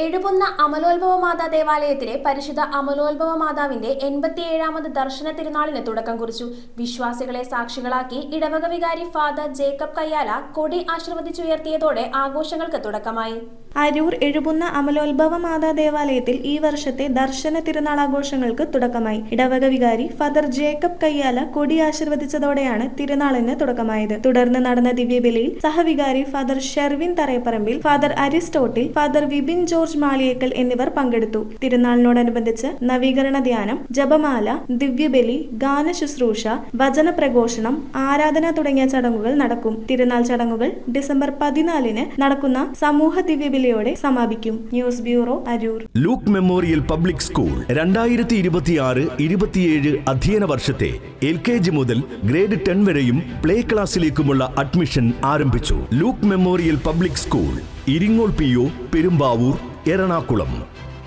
എഴുപുന്ന അമലോത്ഭവ മാതാ ദേവാലയത്തിലെ പരിശുദ്ധ അമലോത്ഭവ മാതാവിന്റെ 87ാമത് ദർശന തിരുനാളിന് തുടക്കം കുറിച്ചു. വിശ്വാസികളെ സാക്ഷികളാക്കി ഇടവക വികാരി ഫാദർ ജേക്കബ് കയ്യാല കൊടി ആശീർവദിച്ചുയർത്തിയതോടെ ആഘോഷങ്ങൾക്ക് തുടക്കമായി. അരൂർ എഴുപുന്ന അമലോത്ഭവ മാതാ ദേവാലയത്തിൽ ഈ വർഷത്തെ ദർശന തിരുനാൾ ആഘോഷങ്ങൾക്ക് തുടക്കമായി. ഇടവക വികാരി ഫാദർ ജേക്കബ് കയ്യാല കൊടി ആശീർവദിച്ചതോടെയാണ് തിരുനാളിന് തുടക്കമായത്. തുടർന്ന് നടന്ന ദിവ്യബലിയിൽ സഹവികാരി father Sherwin Tharayapparambil, father Aristotle, father Vipin George Maliyekkal എന്നിവർ പങ്കെടുത്തു. തിരുനാളിനോടനുബന്ധിച്ച് നവീകരണ ധ്യാനം, ജപമാല, ദിവ്യബലി, ഗാന ശുശ്രൂഷ, വചന പ്രഘോഷണം, ആരാധന തുടങ്ങിയ ചടങ്ങുകൾ നടക്കും. തിരുനാൾ ചടങ്ങുകൾ ഡിസംബർ 14-ന് നടക്കുന്ന സമൂഹ ദിവ്യബലിയോടെ സമാപിക്കും. News bureau, Aroor. Luke memorial public school 2026-27 അധ്യയന വർഷത്തെ LKG മുതൽ ഗ്രേഡ് 10 വരെയും പ്ലേ ക്ലാസ്സിലേക്കുമുള്ള അഡ്മിഷൻ ആരംഭിച്ചു. Luke memorial public school, Iringol PO, Perumbavoor, Ernakulam.